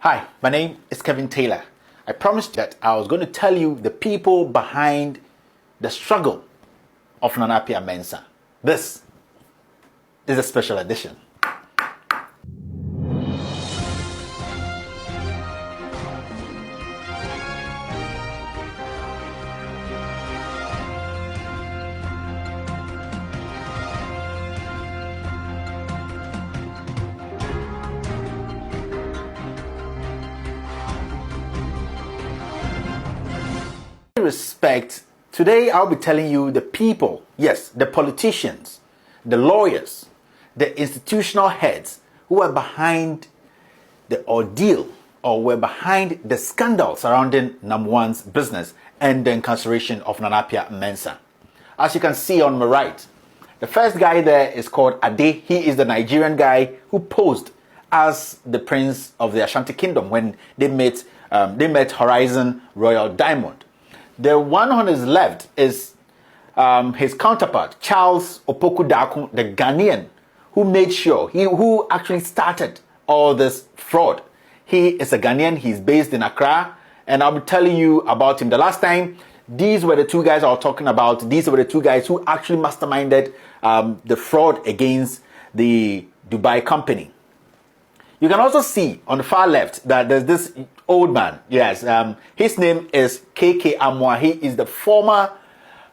Hi, my name is Kevin Taylor. I promised that I was going to tell you the people behind the struggle of Nanapi Mensah. This is a special edition. Respect, today I'll be telling you the people, yes, the politicians, the lawyers, the institutional heads who are behind the ordeal or were behind the scandal surrounding Nam1's business and the incarceration of Nanapi Mensah. As you can see on my right, the first guy there is called Ade. He is the Nigerian guy who posed as the prince of the Ashanti Kingdom when they met Horizon Royal Diamond. The one on his left is his counterpart, Charles Opoku Dakun, the Ghanaian, who made sure, who actually started all this fraud. He is a Ghanaian, he's based in Accra, and I'll be telling you about him. The last time, these were the two guys I was talking about. These were the two guys who actually masterminded the fraud against the Dubai company. You can also see on the far left that there's this old man. Yes, his name is KK Amwa. He is the former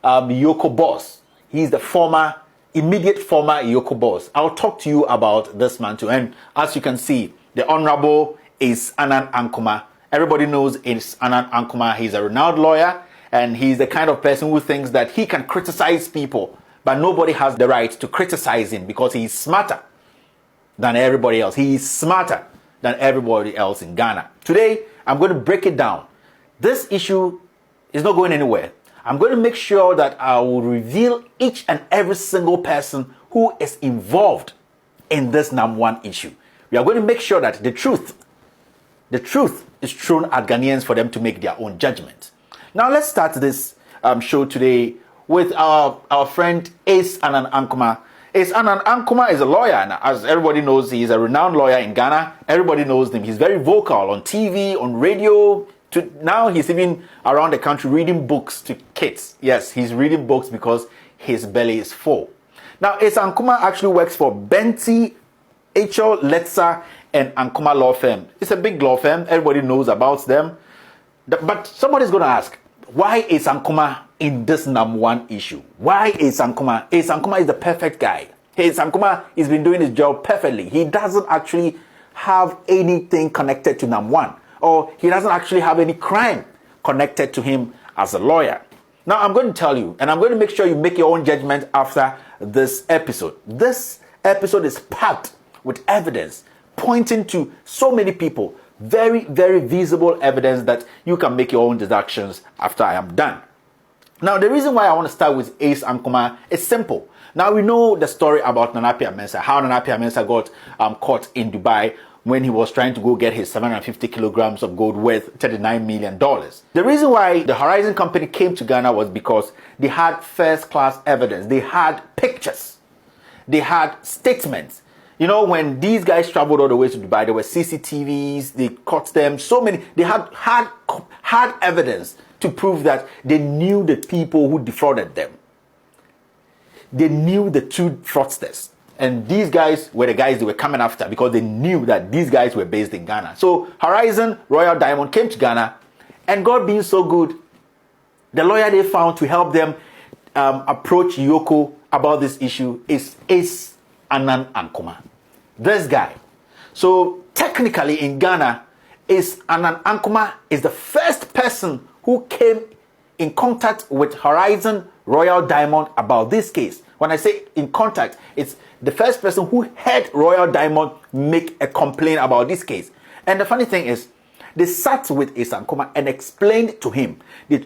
Yoko boss. He's the immediate former Yoko boss. I'll talk to you about this man too. And as you can see, the Honorable is Anand Ankuma. Everybody knows it's Anand Ankuma. He's a renowned lawyer, and he's the kind of person who thinks that he can criticize people, but nobody has the right to criticize him because he's smarter than everybody else. He is smarter than everybody else in Ghana. Today, I'm going to break it down. This issue is not going anywhere. I'm going to make sure that I will reveal each and every single person who is involved in this Nam1 issue. We are going to make sure that the truth is thrown at Ghanaians for them to make their own judgment. Now, let's start this show today with our friend Ace Anand Ankuma. Ace Anand Ankuma is a lawyer, and as everybody knows, he's a renowned lawyer in Ghana. Everybody knows him. He's very vocal on TV, on radio. Now he's even around the country reading books to kids. Yes, he's reading books because his belly is full. Now, Ace Ankuma actually works for Benti, H.O. Letza, and Ankuma Law Firm. It's a big law firm. Everybody knows about them. But somebody's going to ask, why is Ankuma in this Nam1 issue? Why is Ankuma? Ace Ankuma is the perfect guy. Ace Ankuma has been doing his job perfectly. He doesn't actually have anything connected to Nam1, or he doesn't actually have any crime connected to him as a lawyer. Now, I'm going to tell you, and I'm going to make sure you make your own judgment after this episode. This episode is packed with evidence pointing to so many people. Very, very visible evidence that you can make your own deductions after I am done. Now, the reason why I want to start with Ace Ankuma is simple. Now, we know the story about Nanapi Mensah, how Nanapi Mensah got caught in Dubai when he was trying to go get his 750 kilograms of gold worth $39 million. The reason why the Horizon company came to Ghana was because they had first-class evidence. They had pictures. They had statements. You know, when these guys traveled all the way to Dubai, there were CCTVs, they caught them, so many. They had evidence to prove that they knew the people who defrauded them. They knew the two fraudsters. And these guys were the guys they were coming after because they knew that these guys were based in Ghana. So Horizon Royal Diamond came to Ghana, and God being so good, the lawyer they found to help them approach Yoko about this issue is Ace Anand Ankuma. This guy. So technically in Ghana, Ace Anand Ankuma is the first person who came in contact with Horizon Royal Diamond about this case. When I say in contact, it's the first person who heard Royal Diamond make a complaint about this case. And the funny thing is, they sat with Ace Ankuma and explained to him. They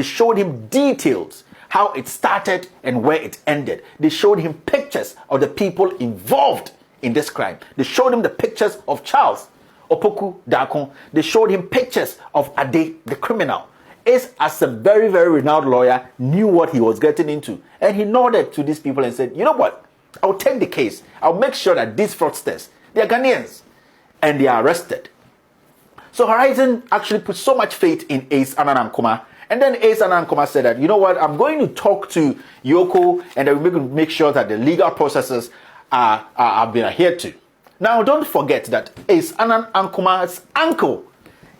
showed him details, how it started and where it ended. They showed him pictures of the people involved in this crime. They showed him the pictures of Charles Opoku Dakun. They showed him pictures of Ade, the criminal. Ace, as a very, very renowned lawyer, knew what he was getting into. And he nodded to these people and said, you know what? I'll take the case. I'll make sure that these fraudsters, they are Ghanaians, and they are arrested. So Horizon actually put so much faith in Ace Ananankoma. And then Ace Ananankoma said that, you know what, I'm going to talk to Yoko and I will make sure that the legal processes are being adhered to. Now, don't forget that Ace Anankoma's uncle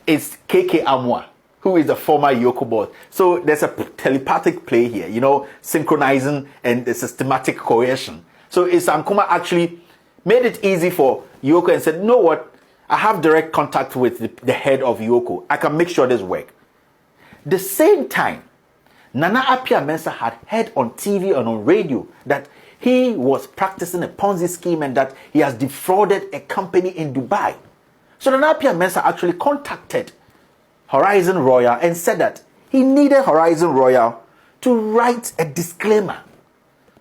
is KK Amwa, who is the former Yoko boss. So there's a telepathic play here, you know, synchronizing and the systematic coercion. So Ace Ananankoma actually made it easy for Yoko and said, you know what, I have direct contact with the head of Yoko. I can make sure this works. The same time, Nana Appiah-Mensah had heard on TV and on radio that he was practicing a Ponzi scheme and that he has defrauded a company in Dubai. So Nana Appiah-Mensah actually contacted Horizon Royal and said that he needed Horizon Royal to write a disclaimer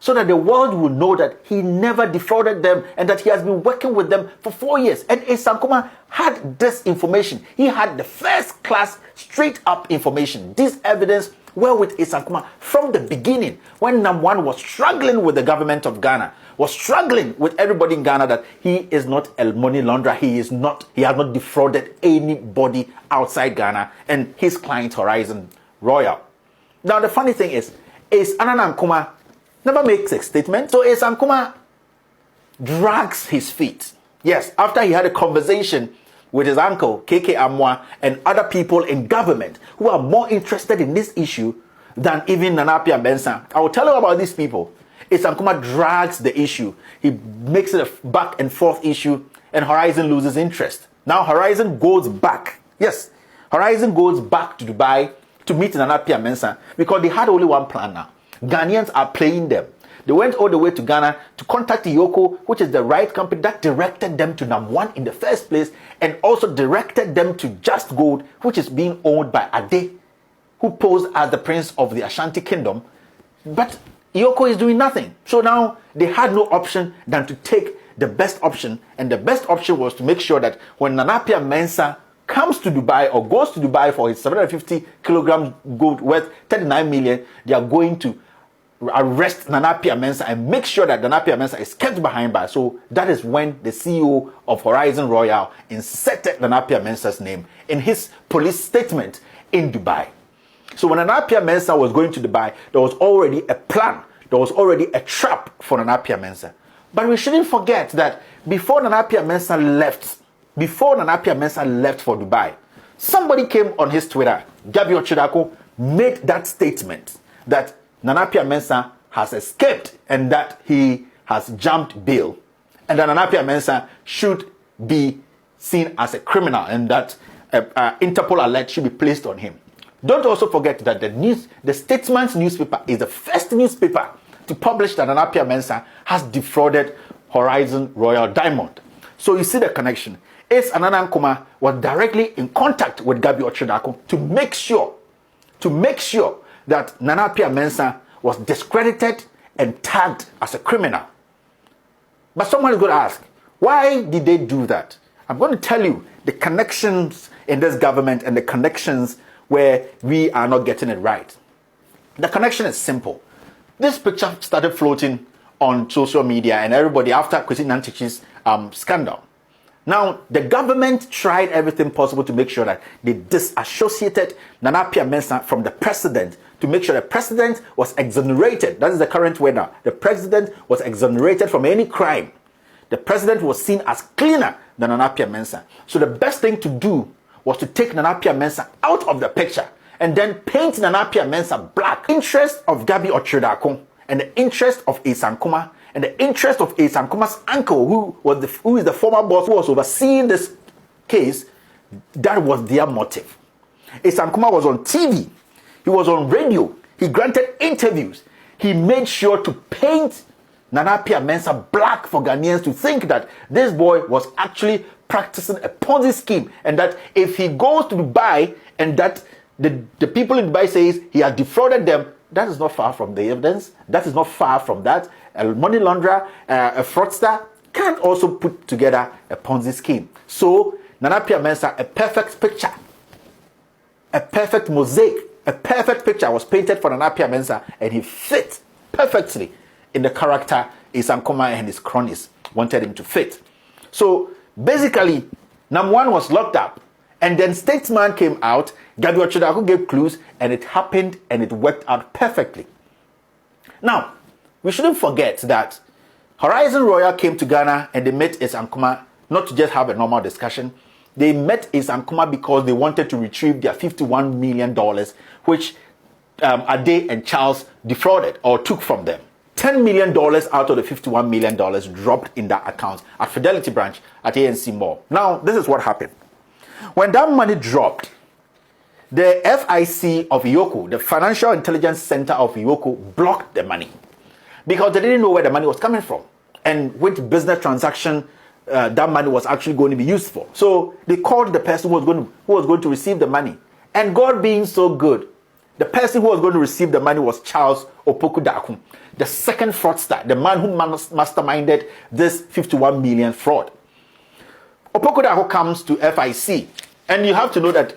so that the world will know that he never defrauded them and that he has been working with them for 4 years. And Ace Ananankoma had this information. He had the first class, straight up information. This evidence were with Ace Ananankoma from the beginning, when Nam1 was struggling with the government of Ghana, was struggling with everybody in Ghana that he is not a money launderer, he has not defrauded anybody outside Ghana, and his client Horizon Royal. Now the funny thing is, Ace Ananankoma never makes a statement. So Ace Ananankoma drags his feet. Yes, after he had a conversation with his uncle, KK Amwa, and other people in government who are more interested in this issue than even Nana Appiah-Mensah. I will tell you about these people. Ace Ananankoma drags the issue. He makes it a back and forth issue, and Horizon loses interest. Now Horizon goes back. Yes, Horizon goes back to Dubai to meet Nana Appiah-Mensah because they had only one plan now. Ghanaians are playing them. They went all the way to Ghana to contact Yoko, which is the right company that directed them to Nam1 in the first place, and also directed them to Just Gold, which is being owned by Ade, who posed as the prince of the Ashanti Kingdom. But Yoko is doing nothing. So now they had no option than to take the best option, and the best option was to make sure that when Nana Appiah-Mensah comes to Dubai or goes to Dubai for his 750 kilograms gold worth 39 million, they are going to arrest Nana Appiah-Mensah and make sure that Nana Appiah-Mensah is kept behind bars. So that is when the CEO of Horizon Royal inserted Nana Appiah-Mensah's name in his police statement in Dubai. So when Nana Appiah-Mensah was going to Dubai, there was already a plan. There was already a trap for Nana Appiah-Mensah. But we shouldn't forget that before Nana Appiah-Mensah left for Dubai, somebody came on his Twitter, Gabi Ochidako, made that statement that Nana Appiah-Mensah has escaped and that he has jumped bail, and that Nana Appiah-Mensah should be seen as a criminal and that Interpol alert should be placed on him. Don't also forget that the Statesman's newspaper is the first newspaper to publish that Nana Appiah-Mensah has defrauded Horizon Royal Diamond. So you see the connection. Ace Ananankoma was directly in contact with Gabi Ochidako to make sure that Nana Appiah-Mensah was discredited and tagged as a criminal. But someone is going to ask, why did they do that? I'm going to tell you the connections in this government and the connections where we are not getting it right. The connection is simple. This picture started floating on social media and everybody after Kwesi Nantachi's scandal. Now, the government tried everything possible to make sure that they disassociated Nana Appiah-Mensah from the president, to make sure the president was exonerated. That is the current way now. The president was exonerated from any crime. The president was seen as cleaner than Nana Appiah-Mensah. So the best thing to do was to take Nana Appiah-Mensah out of the picture and then paint Nana Appiah-Mensah black. Interest of Gabi Ochidako and the interest of Ace Ananankoma and the interest of Ace Ananankoma uncle, who is the former boss who was overseeing this case, that was their motive. Ace Ananankoma was on TV, he was on radio, he granted interviews, he made sure to paint Nana Appiah-Mensah black for Ghanaians to think that this boy was actually practicing a Ponzi scheme, and that if he goes to Dubai and that the people in Dubai says he has defrauded them, that is not far from the evidence. That is not far from that. A money launderer, a fraudster can also put together a Ponzi scheme. So Nana Appiah-Mensah, a perfect picture, a perfect mosaic, a perfect picture was painted for Nana Appiah-Mensah, and he fit perfectly in the character Ace Ananankoma and his cronies wanted him to fit. So basically, Nam1 was locked up, And then Statesman came out, Gabriel Chodako gave clues, and it happened and it worked out perfectly. Now, we shouldn't forget that Horizon Royal came to Ghana and they met Ace Nkrumah not to just have a normal discussion. They met Ace Nkrumah because they wanted to retrieve their $51 million, which Ade and Charles defrauded or took from them. $10 million out of the $51 million dropped in that account at Fidelity Branch at ANC Mall. Now, this is what happened. When that money dropped, the FIC of Yoko, the Financial Intelligence Center of Yoko, blocked the money because they didn't know where the money was coming from and which business transaction that money was actually going to be used for. So they called the person who was going to receive the money. And God being so good, the person who was going to receive the money was Charles Opoku Daku, the second fraudster, the man who masterminded this 51 million fraud. Opoku Daku comes to FIC, and you have to know that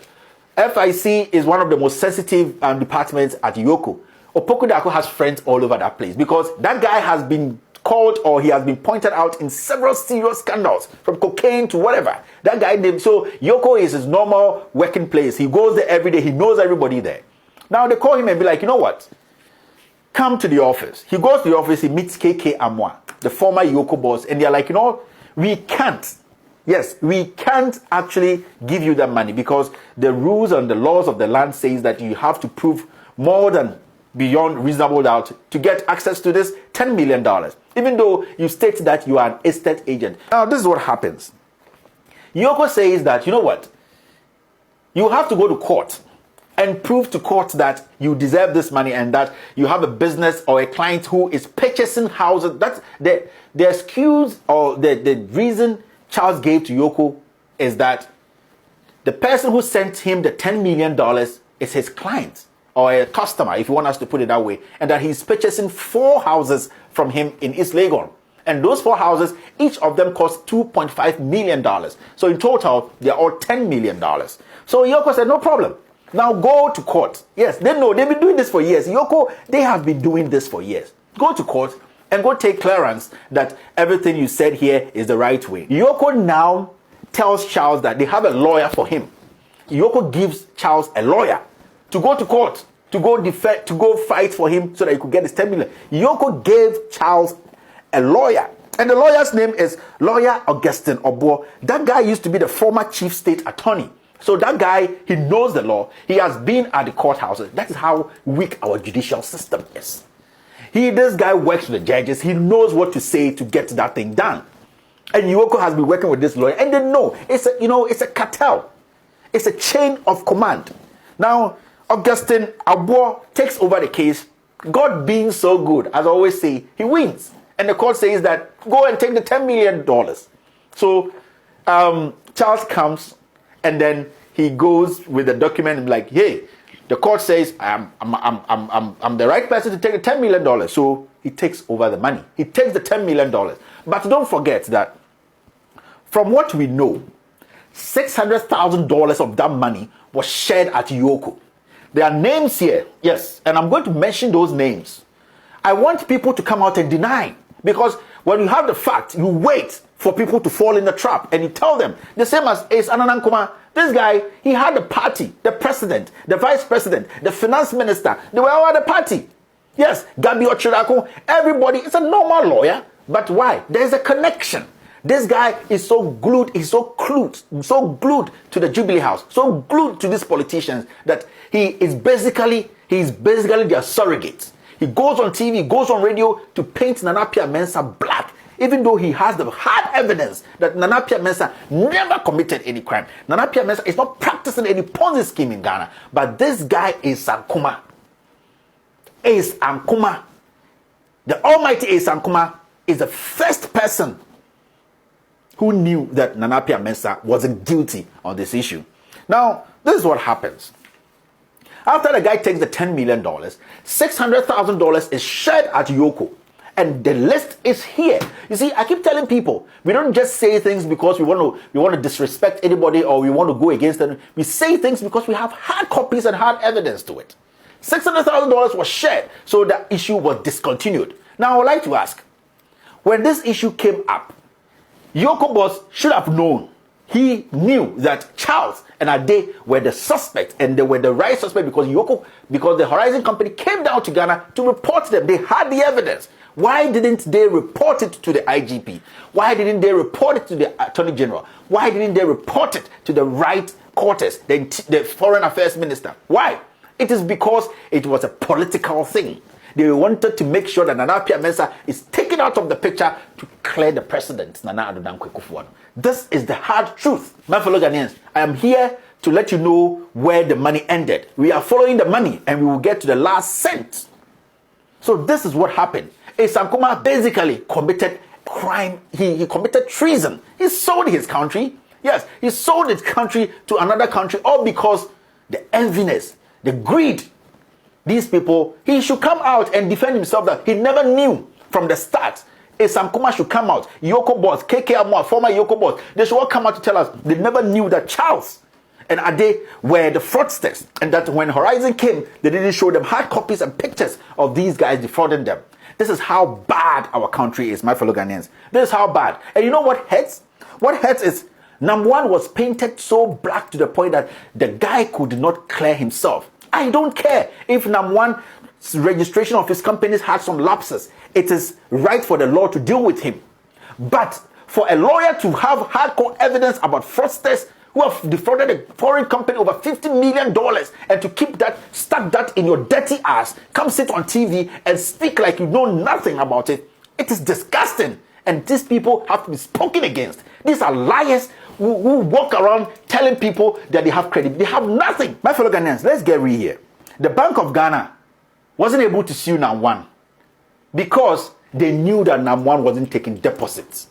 FIC is one of the most sensitive departments at Yoko. Opoku Daku has friends all over that place because that guy has been called or he has been pointed out in several serious scandals, from cocaine to whatever. That guy named, so Yoko is his normal working place. He goes there every day. He knows everybody there. Now they call him and be like, you know what? Come to the office. He goes to the office. He meets KK Amwa, the former Yoko boss. And they're like, you know, we can't. Yes, we can't actually give you that money because the rules and the laws of the land says that you have to prove more than beyond reasonable doubt to get access to this $10 million, even though you state that you are an estate agent. Now, this is what happens. Yoko says that, you know what? You have to go to court and prove to court that you deserve this money and that you have a business or a client who is purchasing houses. That's the excuse or the reason Charles gave to Yoko is that the person who sent him the $10 million is his client or a customer, if you want us to put it that way, and that he's purchasing 4 houses from him in East Legon. And those 4 houses, each of them cost $2.5 million. So in total, they're all $10 million. So Yoko said, no problem. Now go to court. Yes, they know. They've been doing this for years. Yoko, they have been doing this for years. Go to court and go take clearance that everything you said here is the right way. Yoko now tells Charles that they have a lawyer for him. Yoko gives Charles a lawyer to go to court, to go fight for him so that he could get his 10 million. Yoko gave Charles a lawyer. And the lawyer's name is Lawyer Augustine Obo. That guy used to be the former chief state attorney. So that guy, he knows the law. He has been at the courthouses. That is how weak our judicial system is. This guy works with the judges. He knows what to say to get that thing done. And Yoko has been working with this lawyer. And they know it's a cartel. It's a chain of command. Now, Augustine Abo takes over the case. God being so good, as I always say, he wins. And the court says that go and take the $10 million. So Charles comes and then he goes with the document and like, hey, the court says I'm the right person to take the $10 million. So he takes over the money. He takes the $10 million. But don't forget that from what we know, $600,000 of that money was shared at Yoko. There are names here, yes, and I'm going to mention those names. I want people to come out and deny, because when you have the fact, you wait for people to fall in the trap, and you tell them, the same as Ace Ananankuma, this guy, he had the party, the president, the vice president, the finance minister, they were all at the party. Yes, Gabi Ochirako, everybody, it's a normal lawyer, but why? There's a connection. This guy is so glued, he's so glued to the Jubilee House, so glued to these politicians that he's basically their surrogate. He goes on TV, goes on radio to paint Nana Pia Mensah black, even though he has the hard evidence that Nana Pia Mensah never committed any crime. Nana Pia Mensah is not practicing any Ponzi scheme in Ghana, but this guy is Nkrumah. Ace Nkrumah. The almighty Ace Nkrumah is the first person who knew that Nana Pia Mensah wasn't guilty on this issue. Now, this is what happens. After the guy takes the $10 million, $600,000 is shared at Yoko. And the list is here. You see, I keep telling people, we don't just say things because we want to disrespect anybody or we want to go against them. We say things because we have hard copies and hard evidence to it. $600,000 was shared, so the issue was discontinued. Now, I would like to ask, when this issue came up, Yoko boss should have known. he knew that Charles and Ade were the suspect, and they were the right suspect because the Horizon Company came down to Ghana to report them. They had the evidence. Why didn't they report it to the IGP? Why didn't they report it to the Attorney General? Why didn't they report it to the right quarters, the Foreign Affairs Minister? Why? It is because it was a political thing. They wanted to make sure that Nana Mensah is taken out of the picture to clear the president, Nana Addo Dankwa Akufo-Addo. This is the hard truth. My fellow Ghanaians, I am here to let you know where the money ended. We are following the money and we will get to the last cent. So this is what happened. Sankuma basically committed crime. He committed treason. He sold his country. Yes, he sold his country to another country, all because the enviness, the greed. These people, he should come out and defend himself that he never knew from the start. Sam Kuma should come out. Yoko boss, KK Amwa, former Yoko boss, they should all come out to tell us they never knew that Charles and Ade were the fraudsters, and that when Horizon came, they didn't show them hard copies and pictures of these guys defrauding them. This is how bad our country is, my fellow Ghanaians. This is how bad. And you know what hurts? What hurts is Nam1 was painted so black to the point that the guy could not clear himself. I don't care if Nam1's registration of his companies had some lapses. It is right for the law to deal with him. But for a lawyer to have hardcore evidence about fraudsters who have defrauded a foreign company over $50 million and to keep that, stuck that in your dirty ass, come sit on TV and speak like you know nothing about it, it is disgusting. And these people have to be spoken against. These are liars who walk around telling people that they have credit. They have nothing. My fellow Ghanaians, let's get real here. The Bank of Ghana wasn't able to sue Nam1 because they knew that Nam1 wasn't taking deposits.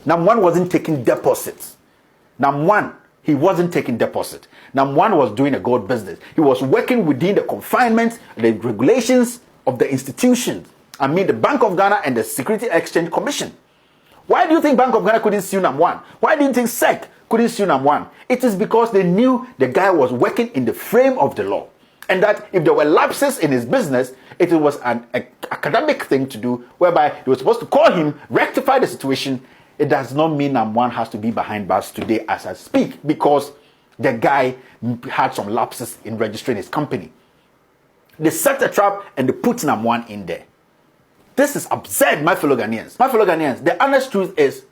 Nam1 wasn't taking deposits. Nam1, he wasn't taking deposit. Nam1 was doing a gold business. He was working within the confinements, the regulations of the institutions. I mean, the Bank of Ghana and the Security Exchange Commission. Why do you think Bank of Ghana couldn't sue Nam1? Why do you think SEC couldn't sue Nam1? It is because they knew the guy was working in the frame of the law. And that if there were lapses in his business, it was an academic thing to do, whereby they were supposed to call him, rectify the situation. It does not mean Nam1 has to be behind bars today as I speak, because the guy had some lapses in registering his company. They set a trap and they put Nam1 in there. This is absurd, my fellow Ghanaians. My fellow Ghanaians, the honest truth is,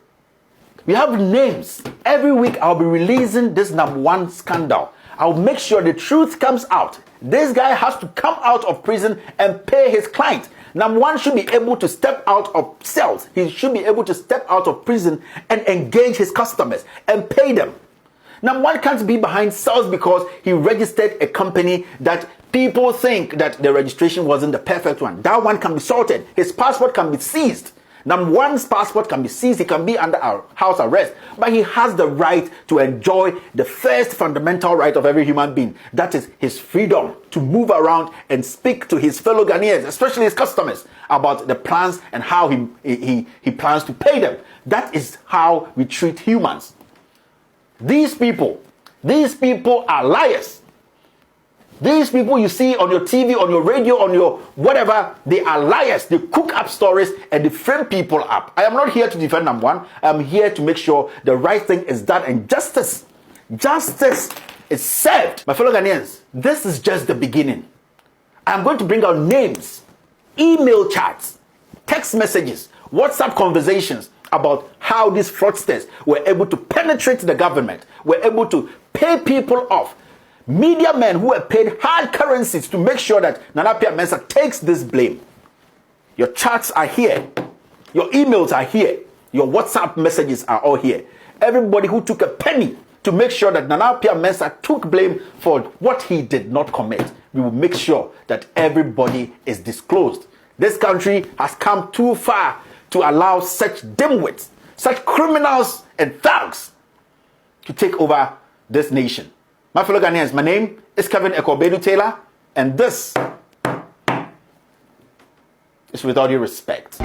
we have names. Every week I'll be releasing this Nam1 scandal. I'll make sure the truth comes out. This guy has to come out of prison and pay his client. Nam1 should be able to step out of cells. He should be able to step out of prison and engage his customers and pay them. Nam1 can't be behind cells because he registered a company that people think that the registration wasn't the perfect one. That one can be sorted. His passport can be seized. Nam1's passport can be seized. He can be under our house arrest. But he has the right to enjoy the first fundamental right of every human being. That is his freedom to move around and speak to his fellow Ghanaians, especially his customers, about the plans and how he plans to pay them. That is how we treat humans. These people are liars. These people you see on your TV, on your radio, on your whatever, they are liars. They cook up stories and they frame people up. I am not here to defend Nam1. I am here to make sure the right thing is done and justice is served. My fellow Ghanaians, this is just the beginning. I am going to bring out names, email chats, text messages, WhatsApp conversations about how these fraudsters were able to penetrate the government, were able to pay people off. Media men who were paid hard currencies to make sure that Nana Mensah takes this blame. Your chats are here. Your emails are here. Your WhatsApp messages are all here. Everybody who took a penny to make sure that Nana Mensah took blame for what he did not commit, we will make sure that everybody is disclosed. This country has come too far to allow such dimwits, such criminals and thugs to take over this nation. My fellow Ghanaians, my name is Kevin Ekobedu Taylor, and this is With All Due Respect.